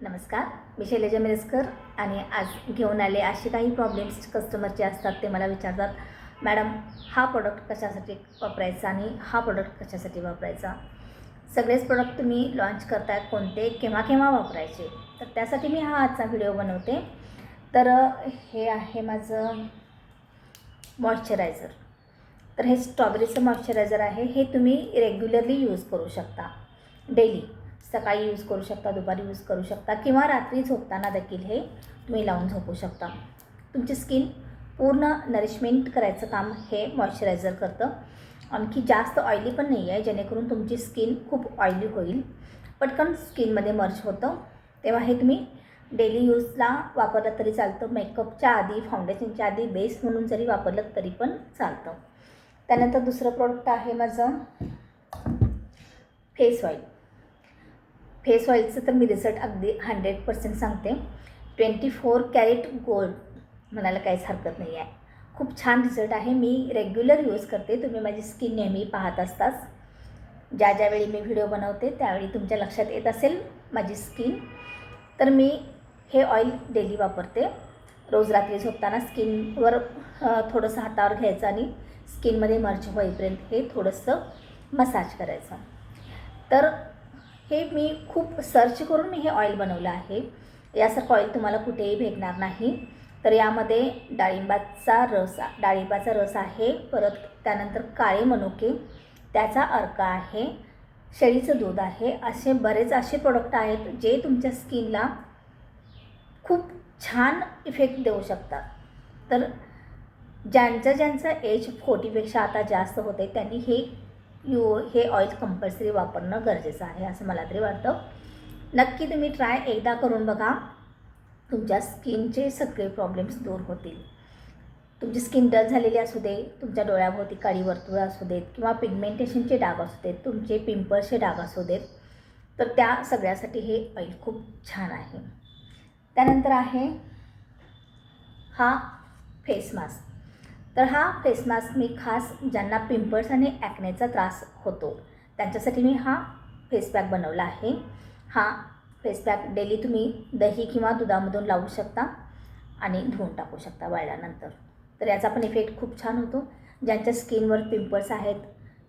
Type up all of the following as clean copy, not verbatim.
नमस्कार, मी शैलजा मिरजकर आणि आज घेऊन आले असे काही प्रॉब्लेम्स कस्टमरचे असतात. ते मला विचारतात, मॅडम हा प्रोडक्ट कशासाठी वापरायचा आणि हा प्रोडक्ट कशासाठी वापरायचा. सगळेच प्रोडक्ट तुम्ही लॉन्च करताय, कोणते केव्हा केव्हा वापरायचे, तर त्यासाठी मी हा आजचा व्हिडिओ बनवते. तर हे आहे माझं मॉइश्चरायझर. तर हे स्ट्रॉबेरीचं मॉइश्चरायझर आहे. हे तुम्ही रेग्युलरली यूज करू शकता, डेली. सकाळी यूज करू शकता, दुपारी यूज करू शकता किंवा रात्री झोपताना देखील हे तुम्ही लावून झोपू शकता. तुमची स्किन पूर्ण नरिशमेंट करायचं काम हे मॉइश्चरायझर करतं. आणखी जास्त ऑइली पण नाही आहे, जेणेकरून तुमची स्किन खूप ऑइली होईल, पटकन स्किनमध्ये मर्ज होतं. तेव्हा हे तुम्ही डेली यूजला वापरलं तरी चालतं. मेकअपच्या आधी, फाउंडेशनच्या आधी बेस म्हणून जरी वापरलं तरी पण चालतं. त्यानंतर दुसरं प्रोडक्ट आहे माझं फेस ऑईल. फेस ऑईलचं तर मी रिझल्ट अगदी 100% सांगते. 24 कॅरेट गोल्ड म्हणायला काहीच हरकत नाही आहे. खूप छान रिझल्ट आहे. मी रेग्युलर यूज करते. तुम्ही माझी स्किन नेहमी पाहत असताच. ज्यावेळी मी व्हिडिओ बनवते त्यावेळी तुमच्या लक्षात येत असेल माझी स्किन. तर मी हे ऑइल डेली वापरते. रोज रात्री झोपताना स्किनवर थोडंसं हातावर घ्यायचं आणि स्किनमध्ये मर्ज होईपर्यंत हे थोडंसं मसाज करायचं. तर हे मी खूप सर्च करून मी हे ऑइल बनवलं आहे. यासारखं ऑइल तुम्हाला कुठेही भेटणार नाही. तर यामध्ये डाळिंबाचा रस आहे, परत त्यानंतर काळे मनुके, त्याचा अर्क आहे, शेळीचं दूध आहे. असे बरेच असे प्रोडक्ट आहेत जे तुमच्या स्किनला खूप छान इफेक्ट देऊ शकतात. तर ज्यांचं एज 40पेक्षा आता जास्त होते त्यांनी हे ऑइल कंपल्सरी वापरणं गरजेचं आहे असं मला तरी वाटतं. नक्की तुम्ही ट्राय एकदा करून बघा. तुमच्या स्किनचे सगळे प्रॉब्लेम्स दूर होतील. तुमची स्किन डल झालेली असू दे, तुमच्या डोळ्याभोवती काळी वर्तुळं असू देत किंवा पिगमेंटेशनचे डाग असू देत, तुमचे पिंपल्सचे डाग असू देत, तर त्या सगळ्यासाठी हे ऑइल खूप छान आहे. त्यानंतर आहे हा फेस मास्क. तर हा फेस मास्क मी खास ज्यांना पिंपल्स आणि ॲक्नेचा त्रास होतो त्यांच्यासाठी मी हा फेस पॅक बनवला आहे. हा फेस पॅक डेली तुम्ही दही किंवा दुधामधून लावू शकता आणि धुवून टाकू शकता वाळल्यानंतर. तर याचा पण इफेक्ट खूप छान होतो. ज्यांच्या स्किनवर पिंपल्स आहेत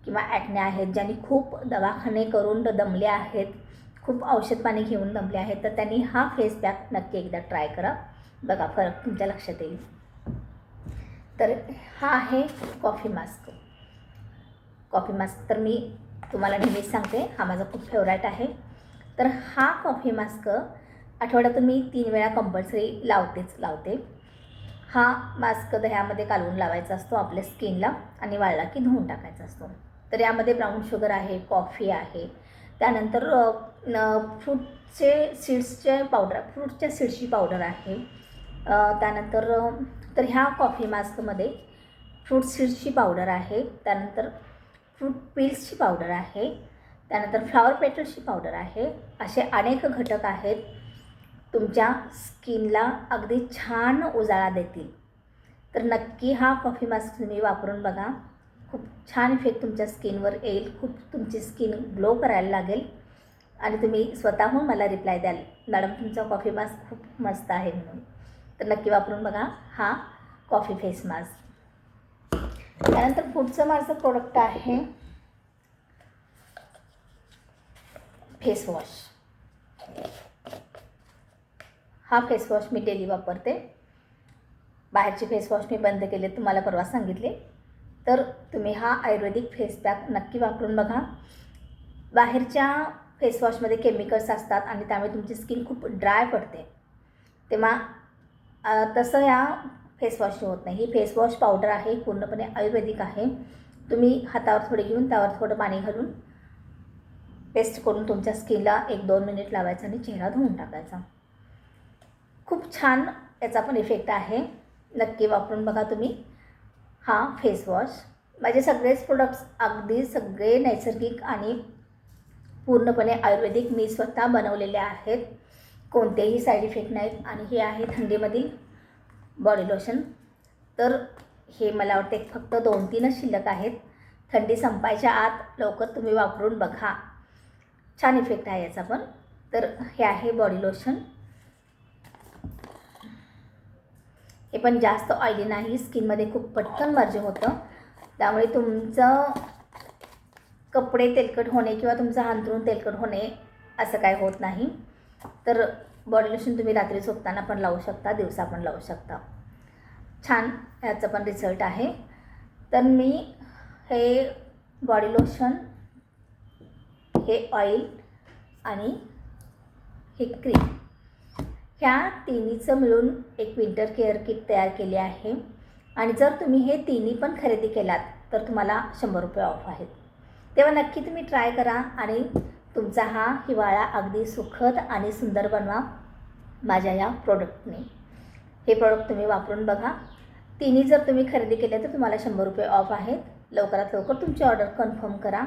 किंवा ॲक्ने आहेत, ज्यांनी खूप दवाखाने करून दमले आहेत, खूप औषध पाणी घेऊन दमले आहेत, तर त्यांनी हा फेस पॅक नक्की एकदा ट्राय करा. बघा फरक तुमच्या लक्षात येईल. तर हा आहे कॉफी मास्क. कॉफी मास्क तर मी तुम्हाला नेहमीच सांगते, हा माझा खूप फेवरेट आहे. तर हा कॉफी मास्क आठवड्यातून मी 3 वेळा कंपल्सरी लावते. हा मास्क दह्यामध्ये कालवून लावायचा असतो आपल्या स्किनला आणि वाळला की धुवून टाकायचा असतो. तर यामध्ये ब्राऊन शुगर आहे, कॉफी आहे, त्यानंतर फ्रूटच्या सीड्सची पावडर आहे. त्यानंतर तर ह्या कॉफी मास्कमध्ये फ्रूट सीड्सची पावडर आहे, त्यानंतर फ्रूट पिल्सची पावडर आहे, त्यानंतर फ्लॉवर पेटल्सची पावडर आहे. असे अनेक घटक आहेत, तुमच्या स्किनला अगदी छान उजाळा देतील. तर नक्की हा कॉफी मास्क तुम्ही वापरून बघा. खूप छान इफेक्ट तुमच्या स्किनवर येईल. खूप तुमची स्किन ग्लो करायला लागेल आणि तुम्ही स्वतःहून मला रिप्लाय द्याल, मॅडम तुमचा कॉफी मास्क खूप मस्त आहे म्हणून. तर नक्की वापरून बघा हा कॉफी फेस मास्क. त्यानंतर पुढचं माझं प्रोडक्ट आहे फेस वॉश. हा फेस वॉश मी डेली वापरते. बाहेरचे फेस वॉश मी बंद केले, तुम्हाला परवा सांगितले. तर तुम्ही हा आयुर्वेदिक फेस पॅक नक्की वापरून बघा. बाहेरच्या फेस वॉशमध्ये केमिकल्स असतात आणि त्यामुळे तुमची स्किन खूप ड्राय पडते. तेव्हा तसं या फेस वॉशने होत नाही. ही फेस वॉश पावडर आहे, पूर्णपणे आयुर्वेदिक आहे. तुम्ही हातावर थोडे घेऊन त्यावर थोडं पाणी घालून पेस्ट करून तुमच्या स्किनला 1-2 मिनिट लावायचं आणि चेहरा धुवून टाकायचा. खूप छान याचा पण इफेक्ट आहे. नक्की वापरून बघा तुम्ही हा फेस वॉश. माझे सगळेच प्रोडक्ट्स अगदी सगळे नैसर्गिक आणि पूर्णपणे आयुर्वेदिक मी स्वतः बनवलेले आहेत. कोणतेही साईड इफेक्ट नाहीत. आणि हे आहे थंडीमधील बॉडी लोशन. तर हे मला वाटते फक्त 2-3च शिल्लक आहेत. थंडी संपायच्या आत लवकर तुम्ही वापरून बघा. छान इफेक्ट आहे याचा पण. तर हे आहे बॉडी लोशन. हे पण जास्त ऑइली नाही, स्किनमध्ये खूप पटकन मर्ज होतं, त्यामुळे तुमचं कपडे तेलकट होणे किंवा तुमचं अंथरूण तेलकट होणे असं काय होत नाही. तर बॉडी लोशन तुम्ही रात्री झोपताना पण लावू शकता, दिवसा पण लावू शकता. छान ह्याचं पण रिझल्ट आहे. तर मी हे बॉडी लोशन, हे ऑइल आणि हे क्रीम, ह्या तिन्हीचं मिळून एक विंटर केअर किट तयार केली आहे. आणि जर तुम्ही हे तिन्ही पण खरेदी केलात तर तुम्हाला 100 रुपये ऑफ आहेत. तेव्हा नक्की तुम्ही ट्राय करा आणि तुमचा हा हिवाळा अगदी सुखद आणि सुंदर बनवा माझ्या या प्रोडक्टने. हे प्रोडक्ट तुम्ही वापरून बघा. तिन्ही जर तुम्ही खरेदी केले तर तुम्हाला 100 रुपये ऑफ आहेत. लवकरात लवकर तुमची ऑर्डर कन्फर्म करा.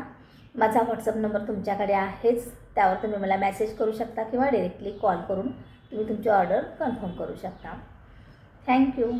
माझा व्हॉट्सअप नंबर तुमच्याकडे आहेच, त्यावर तुम्ही मला मेसेज करू शकता किंवा डायरेक्टली कॉल करून तुम्ही तुमची ऑर्डर कन्फर्म करू शकता. थँक्यू.